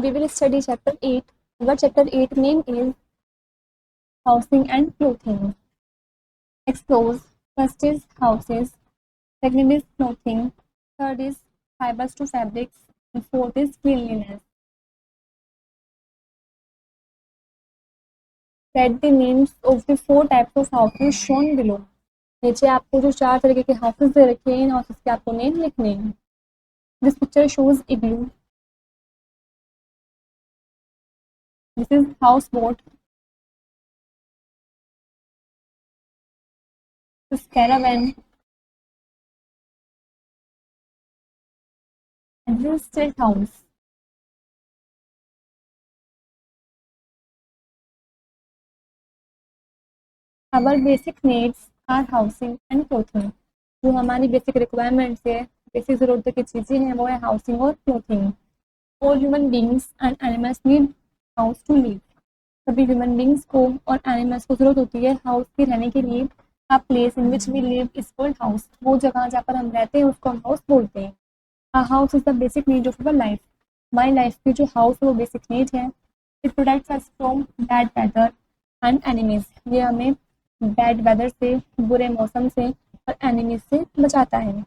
we will study chapter 8. Our chapter 8 name is housing and clothing. Explores. First is houses, second is clothing, third is fibers to fabrics, and fourth is cleanliness. Write the names of the 4 types of houses shown below. नीचे आपको जो 4 तरीके के houses दे रखे हैं, इन houses के आपको name लिखने हैं. This picture shows igloo. This is houseboat. This is caravan. And this is stilt house. Our basic needs are housing and clothing. जो हमारी बेसिक रिक्वायरमेंट्स है, बेसिक ज़रूरत की चीज़ें हैं, वो है हाउसिंग और clothing. All human beings and animals need house to live. सभी ह्यूमन बींग्स को और एनिमल्स को ज़रूरत होती है हाउस की रहने के लिए. A place in which we live is called house. वो जगह जहाँ पर हम रहते हैं उसको हम हाउस बोलते हैं. A house is the basic need of our life. हमारी लाइफ की जो हाउस है वो बेसिक नीड है. It protects us from bad weather and enemies. ये हमें बैड वेदर से, बुरे मौसम से और एनिमीज से बचाता है.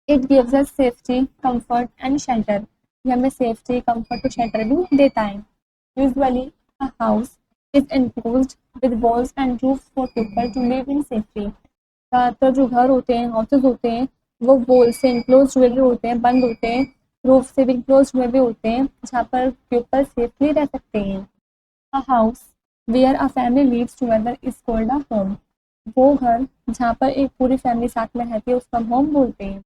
It gives us safety, comfort and shelter. ये हमें सेफ्टी, कंफर्ट और शेल्टर भी देता है. Usually a house is enclosed with walls and roofs for people to live in safety. ज़्यादातर जो घर होते हैं, हाउसेज होते हैं, वो वॉल से इनक्लोज हुए भी होते हैं, बंद होते हैं, रूफ से भी इनक्लोज हुए भी होते हैं, जहाँ पर पीपल सेफली रह सकते हैं. A house where a family lives together is called a home. वो घर जहाँ पर एक पूरी फैमिली साथ में रहती है उसको हम होम बोलते हैं.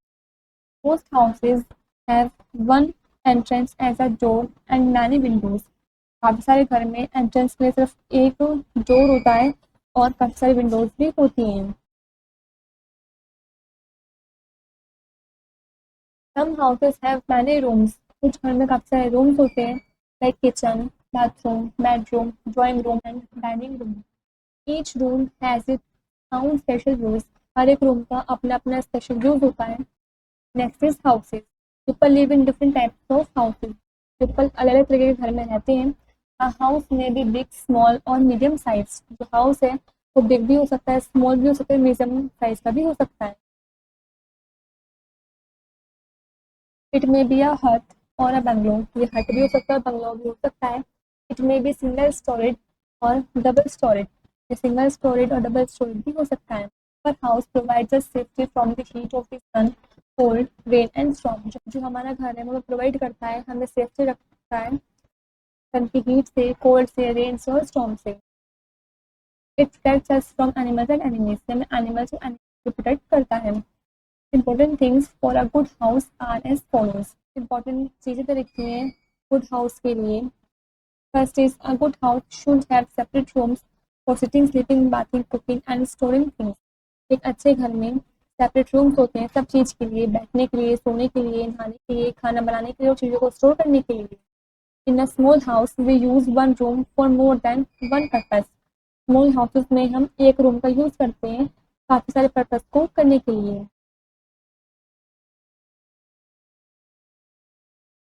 Most houses have one entrance as a door and many windows. काफ़ी सारे घर में एंट्रेंस के लिए सिर्फ एक डोर होता है और काफ़ी सारी विंडोज भी होती हैं. Some houses have many rooms. कुछ घर में काफ़ी सारे रूम्स होते हैं, like kitchen, bathroom, bedroom, drawing room and dining room. Each room has its own special use. हर एक रूम का अपना अपना स्पेशल यूज होता है. Next is houses. People live in different types of houses. People अलग अलग तरीके के घर में रहते हैं. A house may be big, small और medium size. जो हाउस है वो बिग भी हो सकता है, स्मॉल भी हो सकता है, मीडियम साइज का भी हो सकता है. It may be a hut or a bungalow. ये हट भी हो सकता है, बंगलो भी हो सकता है. It may be single storied और double storied. ये सिंगल स्टोरेड और डबल स्टोरेड भी हो सकता है. पर house provides us safety from the heat of the sun, cold, rain and storm. जो हमारा घर है वो प्रोवाइड करता है, हमें सेफ्टी रखता है सन की हीट से, कोल्ड से, रेन से और स्टॉर्म से. It protects us from animals and enemies. हमें एनिमल्स और एनिमल्स को प्रोटेक्ट करता है. Important things for a good house are as follows. Important चीज़ें तो लिखी हैं good house के लिए. First is a good house should have separate rooms for sitting, sleeping, bathing, cooking and storing things. एक अच्छे घर में सेपरेट रूम्स होते हैं सब चीज़ के लिए, बैठने के लिए, सोने के लिए, नहाने के लिए, खाना बनाने के लिए और चीज़ों को स्टोर करने के लिए. In a small house we use one room for more than one purpose. Small houses में हम एक रूम का यूज़ करते हैं काफ़ी सारे पर्पस को करने के लिए.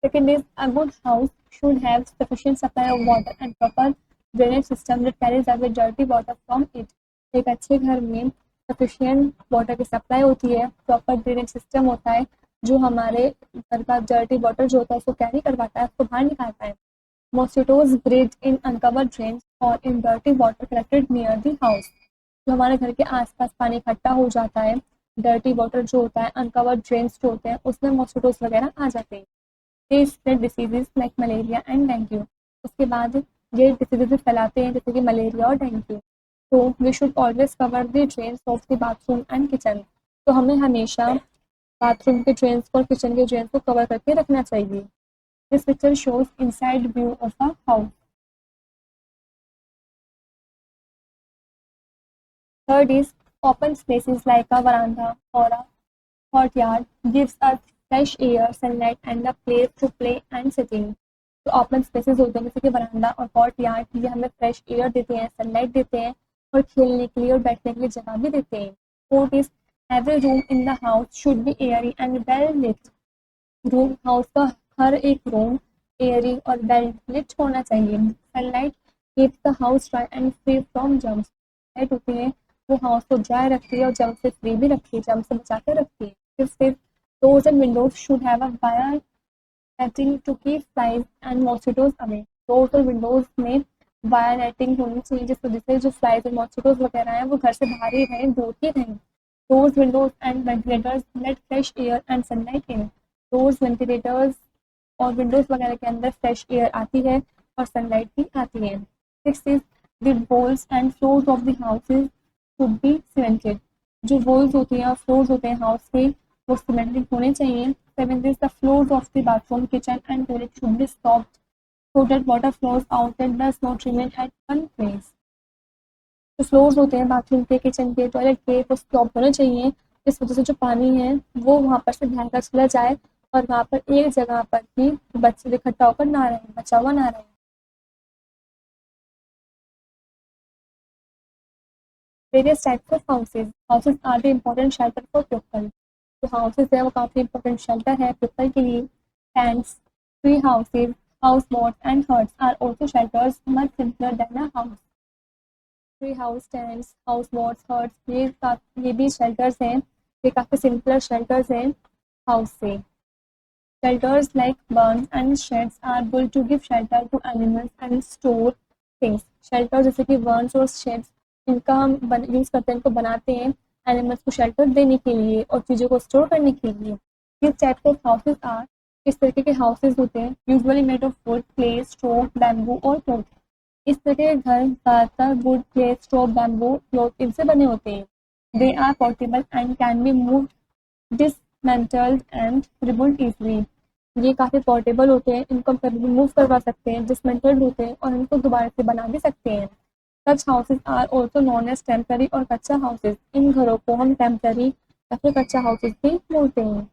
Second is a good house should have sufficient supply of water and proper drainage system that carries away dirty water from it. एक अच्छे घर में सफिशिएंट वाटर की सप्लाई होती है, प्रॉपर ड्रेनेज सिस्टम होता है जो हमारे घर का डर्टी वाटर जो होता है उसको कैरी करवाता है, उसको बाहर निकालता है. Mosquitoes breed in uncovered drains or in dirty water collected near the house. जो हमारे घर के आसपास पानी इकट्ठा हो जाता है, डर्टी वाटर जो होता है, अनकवर्ड ड्रेन्स जो होते हैं उसमें मॉस्किटोज वगैरह आ जाते हैं. They spread diseases like malaria and dengue. उसके बाद ये डिसीजेज फैलाते हैं जैसे कि मलेरिया और डेंगू. तो we should always cover the drains of the bathroom and kitchen. तो हमें हमेशा बाथरूम के ड्रेन्स और किचन के ड्रेन्स को कवर करके रखना चाहिए. This picture shows inside view of a house. Third is open spaces like a veranda or a courtyard gives us fresh air, sunlight and a place to play and sitting. तो open spaces होते हैं जैसे कि वरांडा और कॉर्टयार्ड, ये हमें fresh air देते हैं, सनलाइट देते हैं और खेलने के लिए और बैठने के लिए जगह भी देते हैं. Fourth is every room in the house should be airy and well lit. Room house का हर एक रूम एयरी और वेल लिट होना चाहिए। Sunlight keeps the house dry and free from germs. Light होती है वो हाउस को ड्राई रखती है और जर्म से फ्री भी रखती है, जर्म से बचा के रखती है। फिर doors and windows should have a wire netting to keep flies and mosquitoes away. Doors और विंडोज में वायर नेटिंग होनी चाहिए जिस वजह से जो फ्लाइज और मॉस्किटोज वगैरह हैं वो घर से बाहर ही रहें, दूर ही रहें। Doors windows and ventilators let fresh air and sunlight in. Doors ventilators और विंडोज वगैरह के अंदर फ्रेश एयर आती है और सनलाइट भी आती है। Six is the walls and floors of the houses should be cemented. जो वॉल्स होती हैं और फ्लोर्स होते हैं हाउस के वो सीमेंटेड होने चाहिए। Seven is the floors of the bathroom kitchen and toilet should be soft so that water flows out and does not remain at one place। जो फ्लोर्स होते हैं बाथरूम के, किचन के, टॉयलेट के वो सॉफ्ट होने चाहिए इस वजह से जो पानी है वो वहाँ पर से बहकर चला जाए और वहाँ पर एक जगह पर ही बच्चे इकट्ठा होकर ना रहे, बचा हुआ ना रहे। Various types of houses. Houses are the important shelter for people. जो हाउसेज है वो काफ़ी इम्पोर्टेंट शेल्टर है पीपल के लिए। Tents, tree houses, house boats and huts are also shelters much simpler than a house. Tree house, tents, house boats, huts ये भी shelters हैं, ये काफ़ी सिंपलर शेल्टर्स हैं हाउस से। Shelters like barns and sheds are built to give shelter to animals and store things। Shelter जैसे कि Burns और शेड्स इनका हम यूज़ करते हैं, इनको बनाते हैं एनिमल्स को शेल्टर देने के लिए और चीज़ों को स्टोर करने के लिए। This type of houses are, इस तरीके के हाउसेज होते हैं usually made of wood, clay, straw, bamboo और क्लॉथ। इस तरह के घर ज़्यादातर wood, clay, straw, bamboo, cloth इनसे बने होते हैं। They are portable and can be moved, dismantled and rebuilt easily. ये काफ़ी पोर्टेबल होते हैं, इनको हम कभी भी मूव करवा सकते हैं, डिसमेंटल्ड होते हैं और इनको दोबारा से बना भी सकते हैं। Such houses are also known as temporary और कच्चा हाउसेज। इन घरों को हम टेम्पररी या फिर कच्चा हाउसेज भी बोलते हैं।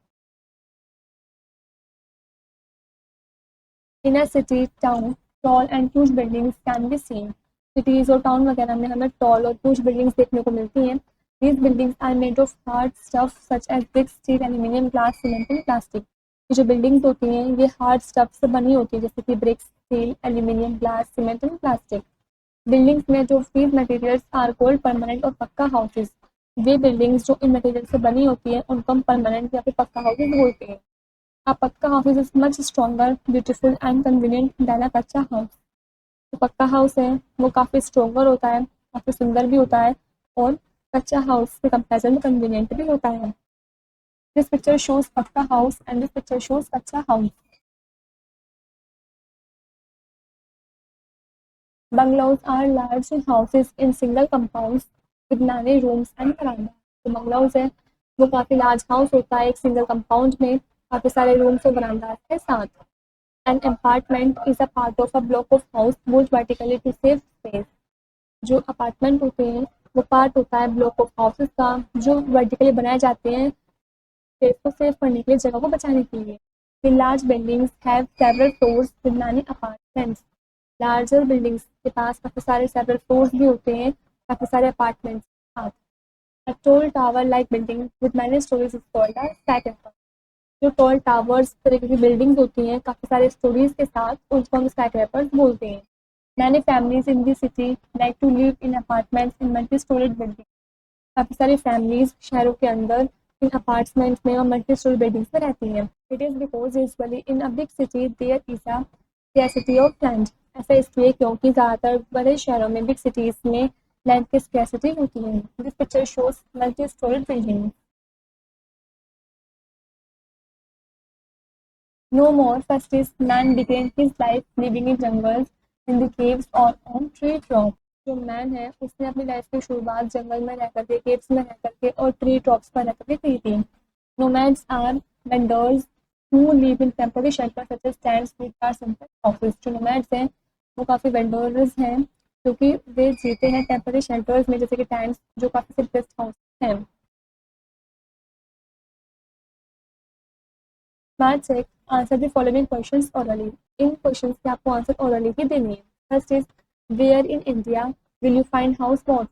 In a city town tall and huge buildings can be seen. Cities और टाउन वगैरह में हमें टॉल और ह्यूज बिल्डिंग्स देखने को मिलती हैं। These buildings are made of hard stuff such as bricks, steel, aluminium, glass, cement and plastic. ये जो बिल्डिंग्स होती हैं ये हार्ड स्टफ से बनी होती है जैसे कि bricks, steel, aluminium, glass, cement and plastic. Buildings में जो these materials are called permanent और पक्का हाउसेज। वे बिल्डिंग्स जो इन मटेरियल से बनी होती है उनको हम परमानेंट या फिर पक्का हाउसेज बोलते हैं। A pucca house is much stronger, beautiful and convenient than a kachcha house. जो पक्का हाउस है वो काफ़ी स्ट्रॉन्गर होता है, काफ़ी सुंदर भी होता है और कच्चा हाउस के कंपेरिजन में कन्वीनियंट भी होता है। दिस पिक्चर शोज पक्का house and this picture shows कच्चा house. Bungalows are large houses in single compounds with many rooms and veranda। जो बंगलाउज है वो काफ़ी लार्ज हाउस होता है एक सिंगल कंपाउंड में काफ़ी सारे रूम्स और वरांडा के साथ। An apartment is a part of a block of house built vertically to save space. जो अपार्टमेंट होते हैं वो पार्ट होता है ब्लॉक ऑफ हाउसेस का जो वर्टिकली बनाए जाते हैं स्पेस को सेव करने के लिए, जगह को बचाने के लिए। The large buildings have several floors with many apartments. Larger buildings के पास काफ़ी सारे सेवरल फ्लोर्स भी होते हैं, काफ़ी सारे अपार्टमेंट्स के साथ। A tall tower like building with many storeys is called a skyscraper. जो टॉल टावर्स तरीके की बिल्डिंग्स होती हैं काफ़ी सारे स्टोरीज के साथ उनको हम स्काईक्रैपर्स बोलते हैं। Many families in the city like to live in apartments in multi storied building. काफ़ी सारी फैमिलीज शहरों के अंदर इन अपार्टमेंट्स में और मल्टी स्टोरी बिल्डिंग्स में रहती हैं। It is because usually in a big city there is a scarcity of land. ऐसा इसलिए क्योंकि ज़्यादातर बड़े शहरों में, बिग सिटीज़ में लैंड की स्कैर्सिटी होती है। This picture shows multi storied building. No more first is man began his life living in jungles, in the caves और ऑन ट्री टॉप। जो मैन है उसने अपनी लाइफ की शुरुआत जंगल में रह करके, केव्स में रह करके और ट्री टॉप्स पर रह करके की थी। Nomads are wanderers who live in temporary shelter such as tents, which are simple office. जो नोमैड्स हैं वो काफ़ी वेंडर्स हैं क्योंकि वे जीते हैं टेम्पररी शेल्टर्स में जैसे कि टेंट्स जो काफ़ी सिंपलेस्ट हाउस हैं। Math check, answer the following questions orally। इन क्वेश्चंस के आपको आंसर orally ही देने हैं। First is where in India will you find house boat.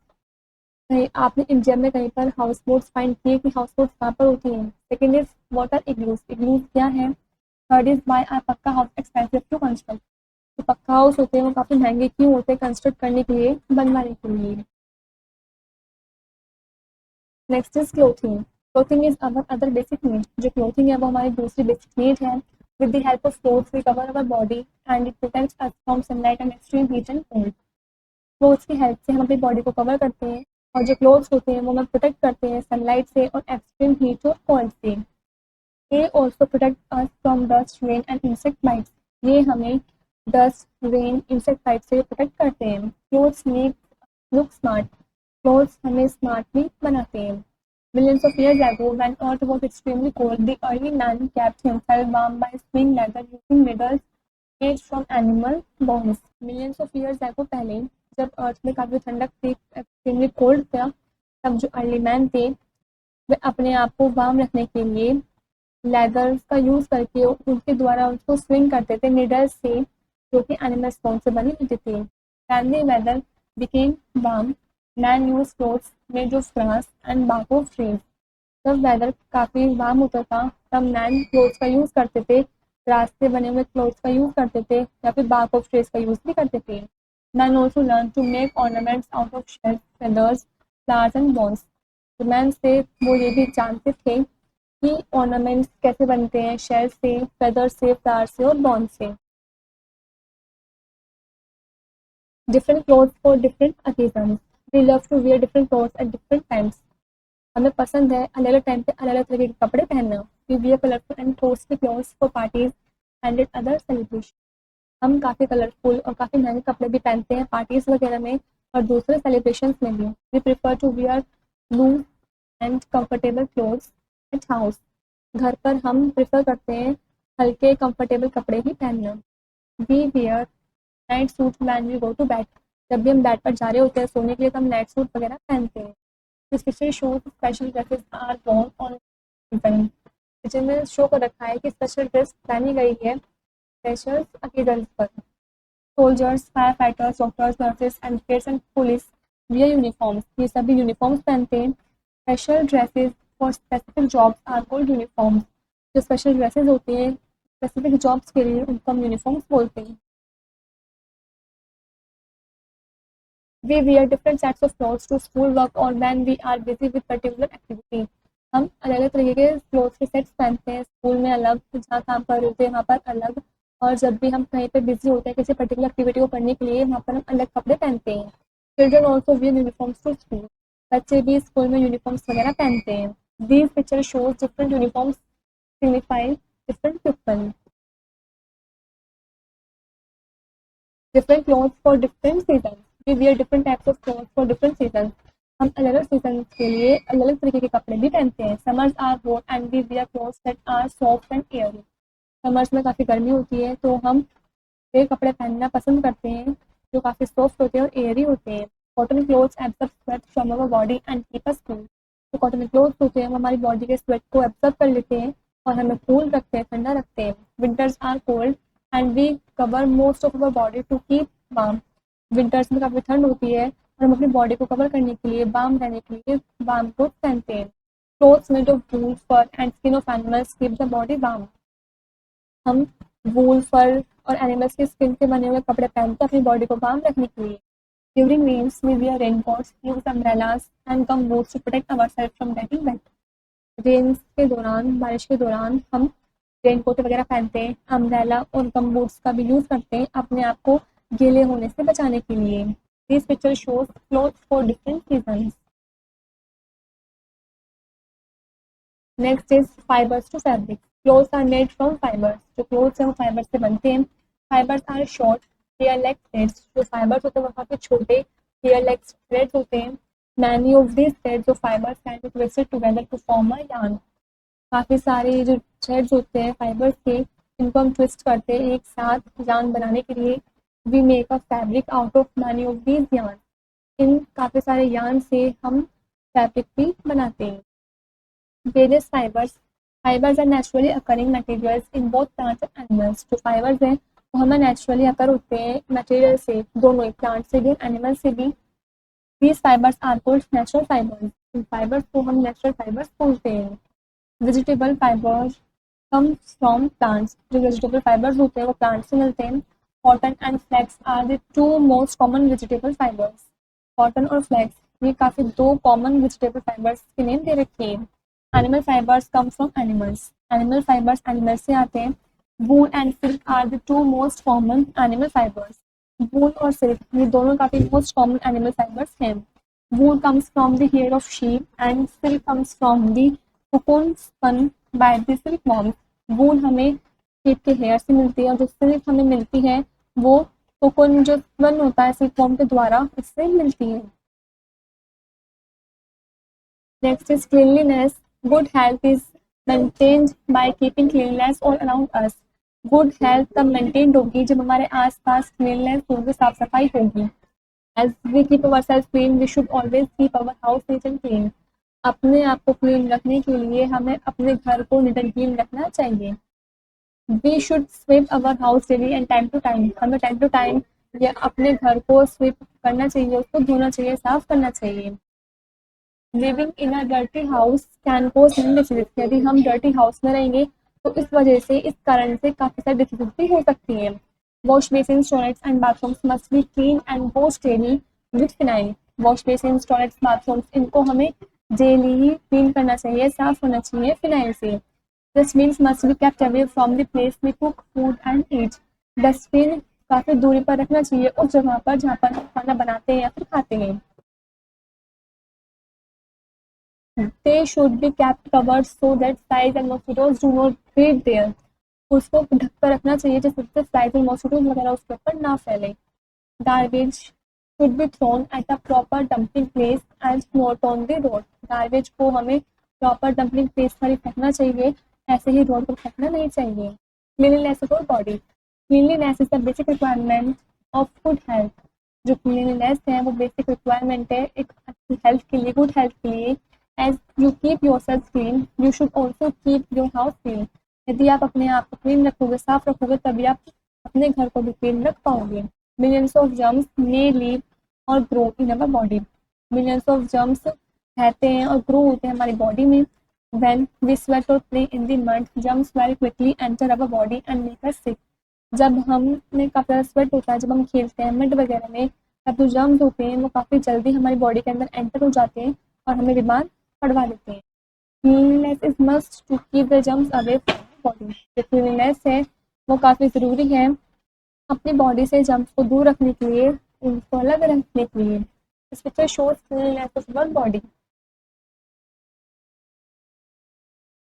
कहीं आपने इंडिया में कहीं पर हाउस बोट्स फाइंड किए कि हाउस बोट्स कहाँ पर होती हैं। Second is what are igloos, igloos क्या है। Third is why are pucca house expensive to construct. तो पक्का हाउस होते हैं वो काफ़ी महंगे क्यों होते हैं कंस्ट्रक्ट करने के लिए, बनवाने के लिए। Next is clothing. Clothing is our other basic need. जो क्लोथिंग है वो हमारी दूसरी बेसिक नीड है। With the help of clothes we cover our body and it protects us from sunlight and extreme heat and cold. Clothes की help से हम अपनी बॉडी को कवर करते हैं और जो क्लोथ्स होते हैं वो हमें प्रोटेक्ट करते हैं सनलाइट से और एक्सट्रीम हीट और कोल्ड से। ये also protect us from dust rain and insect bytes. ये हमें डस्ट रेन इंसेक्ट बाइट से प्रोटेक्ट करते हैं। Clothes make look smart. Clothes हमें स्मार्ट भी बनाते हैं। Millions of years ago, when Earth was extremely cold, the early man kept himself warm by spinning leather using needles made from animal bones. Millions of years ago पहले जब अर्थ में काफ़ी ठंडक थी, एक्सट्रीमली कोल्ड था, तब जो अर्ली मैन थे वे अपने आप को वार्म रखने के लिए लेदर्स का यूज़ करके उनके द्वारा उसको स्विंग करते थे निडल्स से, जो कि एनिमल स्पोन से बनी होती थी। When the weather became warm, man used clothes made of grass and bark of trees. जब वेदर काफ़ी वार्म होता था तब मैन क्लोथ्स का यूज़ करते थे, ग्रास से बने हुए क्लोथ्स का यूज़ करते थे या फिर बार्क ऑफ ट्रीज का यूज़ भी करते थे। Man also learn to make ornaments out of shells, feathers, flowers and bones. तो मैन से वो ये भी जानते थे कि ऑर्नामेंट्स कैसे बनते हैं, शेल से, फेदर से, फ्लावर से और बॉन्स से। Different clothes for different occasions. We love to wear different clothes at different times. हमें पसंद है अलग अलग टाइम पे अलग अलग तरह के कपड़े पहनना। We wear colourful and costly clothes for parties and at other celebration. हम काफ़ी कलरफुल और काफ़ी महंगे कपड़े भी पहनते हैं पार्टीज वगैरह में और दूसरे सेलिब्रेशंस में भी। We prefer to wear loose and comfortable clothes at house. घर पर हम प्रेफर करते हैं हल्के कंफर्टेबल कपड़े ही पहनना। We wear night suit when we go to bed. जब भी हम बेड पर जा रहे होते हैं सोने के लिए तो हम नाइट सूट वगैरह पहनते हैं। This picture shows special dresses are worn on event. Picture में शो कर रखा है कि स्पेशल ड्रेस पहनी गई है स्पेशल ओकेजन्स पर। Soldiers, fire fighters, doctors, nurses, advocates and police wear uniforms. ये सभी यूनिफॉर्म्स पहनते हैं। Special dresses for specific jobs are called uniforms. जो स्पेशल ड्रेसेस होते हैं स्पेसिफिक जॉब्स के लिए उनको हम यूनिफॉर्म्स बोलते हैं। We wear different sets of clothes to school work or when we are busy with particular activity. हम अलग अलग तरीके के क्लोथ्स के सेट्स पहनते हैं, स्कूल में अलग, जहाँ काम कर रहे होते हैं वहाँ पर अलग, और जब भी हम कहीं पे बिजी होते हैं किसी पर्टिकुलर एक्टिविटी को करने के लिए वहाँ पर हम अलग कपड़े पहनते हैं। Children also wear uniforms to school. बच्चे भी स्कूल में यूनिफॉर्म्स वगैरह पहनते हैं। These picture shows different uniforms signify different people. Different clothes for different seasons. We wear different types of clothes for different seasons. हम अलग अलग सीजन के लिए अलग अलग तरीके के कपड़े भी पहनते हैं। Summers are hot and we wear clothes that are soft and airy. Summers में काफ़ी गर्मी होती है तो हम ये कपड़े पहनना पसंद करते हैं जो काफ़ी सॉफ्ट होते हैं और एयरी होते हैं। Cotton clothes absorb sweat from our body and keep us cool. जो कॉटन क्लोथ्स होते हैं वो हमारी बॉडी के स्वेट को एब्जॉर्ब कर लेते हैं और हमें कूल रखते हैं, ठंडा रखते हैं। Winters are cold and we cover most of our body to keep warm. Winters में काफ़ी ठंड होती है और हम अपनी बॉडी को कवर करने के लिए, वार्म रहने के लिए वार्म क्लोथ पहनते हैं। Clothes made of wool, fur and skin of animals keep the body warm. हम वूल, फर और एनिमल्स की स्किन के बने हुए कपड़े पहनते हैं अपनी बॉडी को वार्म रखने के लिए। During rains we wear raincoats, use umbrellas and gum boots to protect ourself from getting wet. Rains के दौरान, बारिश के दौरान हम रेनकोट वगैरह पहनते हैं, अम्ब्रेला और गम बूट्स का भी यूज़ करते हैं अपने आप को गीले होने से बचाने के लिए। This picture shows clothes for different seasons. Next is fibres to fabric. Clothes are made from fibres. जो क्लोथ्स हैं वो फाइबर से बनते हैं। Fibres are short hair like threads. जो फाइबर्स होते हैं वो काफ़ी छोटे हेयर लाइक थ्रेड्स होते हैं। Many of this threads of fibres can be twisted together to form a yarn. काफ़ी सारे जो थ्रेड्स होते हैं फाइबर्स के, इनको हम ट्विस्ट करते हैं एक साथ यार्न बनाने के लिए। We make a fabric out of many of these yarn. इन काफ़ी सारे यार्न से हम फैब्रिक भी बनाते हैं। Various fibres are naturally occurring materials in both plants and animals. जो फाइबर्स हैं वो हमें नेचुरली अकर होते हैं मटेरियल से, दोनों ही, प्लांट से भी एनिमल से भी। These fibres are called natural fibres. इन फाइबर्स को हम नेचुरल फाइबर्स बोलते हैं। Vegetable fibres comes from plants. जो vegetable fibers होते हैं वो plants से मिलते हैं. Cotton and flax are the two most common vegetable fibers. Cotton और flax ये काफी दो common vegetable fibers के नेम दे रखे हैं. Animal fibers come from animals. Animal fibers animals से आते हैं. Wool and silk are the two most common animal fibers. Wool और silk ये दोनों काफी most common animal fibers हैं. Wool comes from the hair of sheep and silk comes from the cocoon spun by the silkworm. Wool हमें sheep के hair से मिलती है और जो silk हमें मिलती है वो कोकोन जो स्पन होता है सिल्कवॉर्म के द्वारा इससे मिलती है. Next is cleanliness. Good health is maintained by keeping cleanliness all around us. Good health तब maintained होगी जब हमारे आसपास cleanliness होगी, साफ सफाई होगी. As we keep ourselves clean, we should always keep our house neat and clean. अपने आप को क्लीन रखने के लिए हमें अपने घर को नीट एंड क्लीन रखना चाहिए. We should sweep our house daily and time to time. हमें time to time या अपने घर को sweep करना चाहिए, उसको धोना चाहिए, साफ करना चाहिए. Living in a dirty house can cause many diseases. यदि हम dirty house में रहेंगे तो इस वजह से इस कारण से काफ़ी सारी diseases भी हो सकती हैं. Wash basins, toilets and bathrooms must be clean and washed daily with phenyl. Wash basins, toilets, bathrooms इनको हमें daily ही clean करना चाहिए, साफ होना चाहिए phenyl से. Dustbins must be kept away from the place we cook food and eat. Dustbin काफ़ी दूरी पर रखना चाहिए उस जगह पर जहाँ पर हम खाना बनाते हैं या फिर खाते हैं. They should be kept covered so that flies and mosquitoes do not breed there. उसको ढक कर रखना चाहिए जिससे फ्लाइज और मॉस्किटोज वगैरह उसके ऊपर ना फैले. Garbage should be thrown at a proper dumping place and not on the road. Garbage को हमें proper dumping place पर ही फेंकना चाहिए, ऐसे ही रोड पर फेंकना नहीं चाहिए. Cleanliness of our body. Cleanliness is the basic requirement of good health. जो cleanliness है वो basic requirement है एक अच्छी health के लिए, good health के लिए. As you keep yourself clean, you should also keep your house clean. यदि आप अपने आप को क्लीन रखोगे, साफ रखोगे, तभी आप अपने घर को भी क्लीन रख पाओगे. Millions of germs may live or grow in our body. Millions of germs रहते हैं और ग्रो होते हैं हमारी बॉडी में. When we sweat or play in the mud, germs very quickly enter our body and make us sick. जब हमें काफ़ी ज़्यादा स्वेट होता है, जब हम खेलते हैं मड वगैरह में, तब जो जर्म्स होते हैं वो काफ़ी जल्दी हमारी बॉडी के अंदर एंटर हो जाते हैं और हमें बीमार पड़वा देते हैं. Cleanliness is must to keep the germs away from body. जो क्लीनलीनेस है वो काफ़ी ज़रूरी है अपनी बॉडी से जर्म्स को दूर रखने के लिए, उनको अलग रखने के लिए. इस picture shows cleanliness of one body.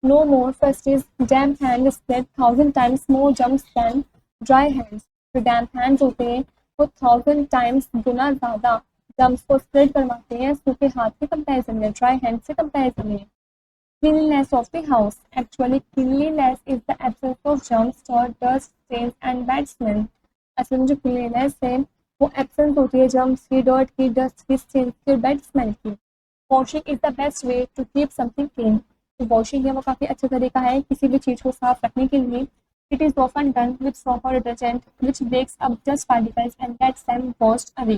No more. First is damp hand spread 1,000 times more germs than dry hands. जो damp hands होते हैं वो 1,000 times गुना ज़्यादा germs को spread करवाते हैं सूखे हाथ के कंपैरिजन में, dry hand से कंपैरिजन में. Cleanliness of the house. Actually, cleanliness is the absence of germs, dirt, dust, stains and bad smell. असल में जो cleanliness है वो absence होती है germs की, dirt की, dust की, stains की और bad smell की. Washing is the best way to keep something clean. तो वॉशिंग है वो काफ़ी अच्छा तरीका है किसी भी चीज़ को साफ रखने के लिए. It is often done with soap और detergent which breaks up dust particles and gets them washed away.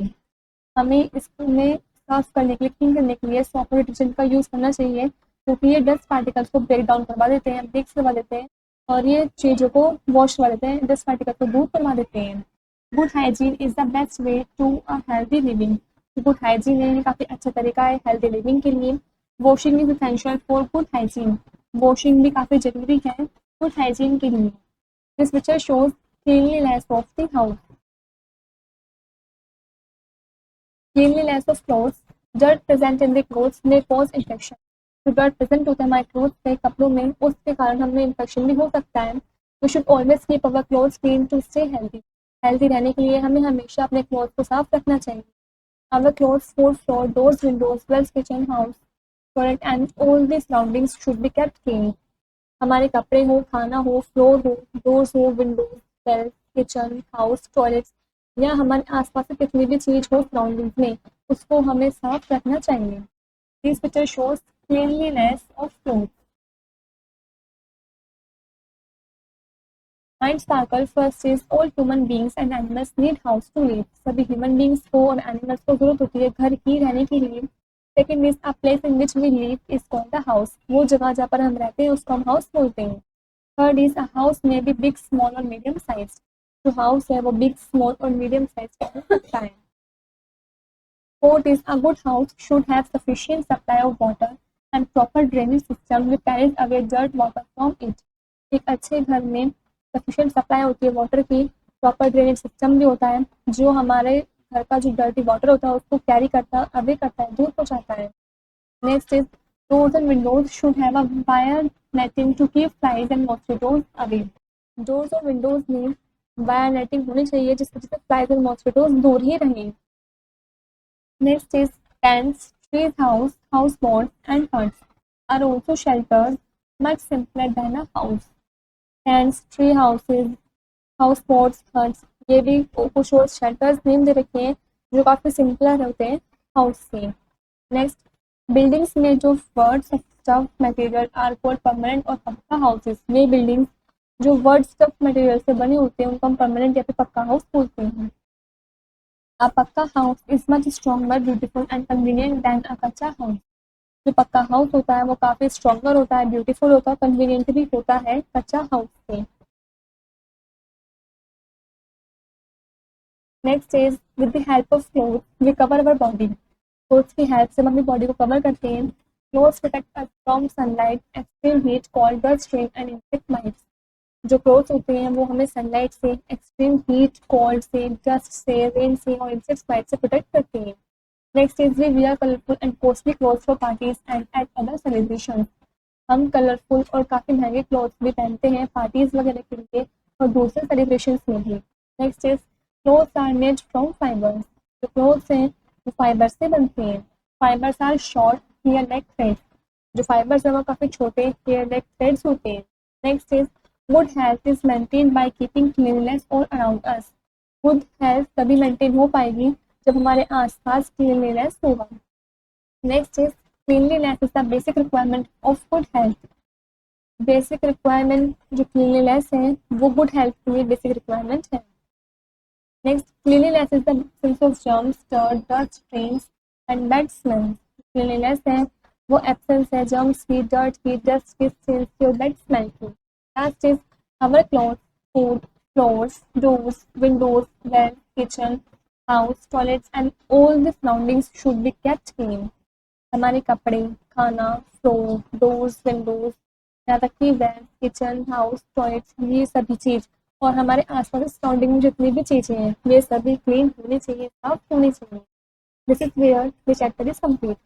हमें इसमें साफ करने के लिए, क्लीन करने के लिए सोप और डिटर्जेंट का यूज़ करना चाहिए क्योंकि ये डस्ट पार्टिकल्स को ब्रेक डाउन करवा देते हैं, ब्रेक्स करवा देते हैं और ये चीज़ों को वॉश करवा देते हैं, डस्ट पार्टिकल को दूर करवा देते हैं. Good hygiene is the best way to a healthy living. Good hygiene है काफ़ी अच्छा तरीका है हेल्दी लिविंग के लिए. Washing is essential for good hygiene. Washing भी काफ़ी ज़रूरी है गुड हाइजीन के लिए. This picture shows cleanliness of the house. Cleanliness of clothes. Dirt present in the clothes may cause infection. जो डर्ट प्रेजेंट होता है हमारे क्लोथ्स पे, कपड़ों में, उसके कारण हमें इन्फेक्शन भी हो सकता है. We should always keep our clothes clean to stay healthy. Healthy रहने के लिए हमें हमेशा अपने क्लोथ्स को साफ रखना चाहिए. Our clothes, food, floor, doors, windows, walls, kitchen, house, toilet and all the surroundings should be kept clean. हमारे कपड़े हो, खाना हो, फ्लोर हो, डोर्स हो, windows, walls, kitchen, house, toilets या हमारे आसपास से कितनी भी चीज़ हो सराउंडिंग्स में, उसको हमें साफ रखना चाहिए. This picture shows cleanliness of clothes. Mind sparkle. First is all human beings and animals need house to live. सभी ह्यूमन बींग्स को और एनिमल्स को जरूरत होती है घर की रहने के लिए. Second is a place in which we live is called the house. वो जगह जहाँ पर हम रहते हैं उसको हम हाउस बोलते हैं. थर्ड इज अ हाउस में बी बिग स्मॉल और मीडियम साइज, जो हाउस है वो बिग स्मॉल और मीडियम साइज का हो सकता है। Fourth is a good house should have sufficient supply of water and proper drainage system which carries away dirt water from it. एक अच्छे घर में sufficient supply होती है वाटर की, प्रॉपर ड्रेनेज सिस्टम भी होता है जो हमारे घर का जो डर्टी वाटर होता है उसको कैरी करता अवे करता है, दूर पहुंचाता है। Next is doors and windows should have a wire netting to keep flies and mosquitoes away. Doors और विंडोज में वायर नेटिंग होनी चाहिए जिससे फ्लाइज एंड मॉस्किटोज दूर ही रहें। Next is tents, trees houseboats and huts are also shelters much simpler than a house. Tents, tree houses, houseboats, huts ये भी कुछ और शेल्टर्स नेम दे रखे हैं जो काफ़ी सिंपलर होते हैं हाउस से। नेक्स्ट, बिल्डिंग्स में जो word stuff material are called permanent और पक्का हाउसेस। ये बिल्डिंग्स जो वर्ड स्टफ मटेरियल से बने होते हैं उनको हम परमानेंट या फिर पक्का हाउस बोलते हैं। A pucca house is much stronger, beautiful and convenient then a kachcha house. जो पक्का हाउस होता है वो काफ़ी स्ट्रॉन्गर होता है, ब्यूटीफुल होता है, कन्वीनियंट भी होता है कच्चा हाउस से। Next is with the help of cloth we cover our body. Clothes की हेल्प से हम अपनी बॉडी को कवर करते हैं। Clothes protect us from sunlight, extreme heat, cold, dust, rain and insect bites. जो क्लोथ्स होते हैं वो हमें सनलाइट से, एक्सट्रीम हीट, कोल्ड से, डस्ट से, रेन से और इंसेक्ट बाइट से प्रोटेक्ट करते हैं। Next is we wear colourful and costly clothes for parties and at other celebration. हम कलरफुल और काफ़ी महंगे क्लोथ्स भी पहनते हैं पार्टीज वगैरह के लिए और दूसरे सेलिब्रेशन में भी। Next is clothes are made from fibres. जो क्लोथ्स हैं वो फाइबर से बनते हैं। Fibres are short hair neck threads. जो फाइबर्स हैं वो काफ़ी छोटे हेयर नेक थ्रेड्स होते हैं। Next is good health is maintain by keeping cleanliness all around us. Good health तभी मेंटेन हो पाएगी जब हमारे आसपास क्लीनलीनेस होगा। Next is cleanliness is the basic requirement of good health. Basic requirement जो क्लीनलीनेस है वो गुड हेल्थ के लिए बेसिक रिक्वायरमेंट है। Next, cleanliness is the absence of germs, dirt, dust, stains and bad smell. Cleanliness है वो absence है germs की, डर्ट की, डस्ट की, स्टेन्स की और बैड स्मेल की। Last is our clothes, food, floors, doors, windows, bed, kitchen, house, toilets and all the surroundings should be kept clean. हमारे कपड़े, खाना, फ्लोर, डोर्स, विंडोज, यहाँ तक कि बेड, किचन, हाउस, टॉयलेट्स, ये सभी चीज़ और हमारे आसपास सराउंडिंग में जितनी भी चीज़ें हैं ये सभी क्लीन होनी चाहिए, साफ होनी चाहिए। This is where this chapter is complete.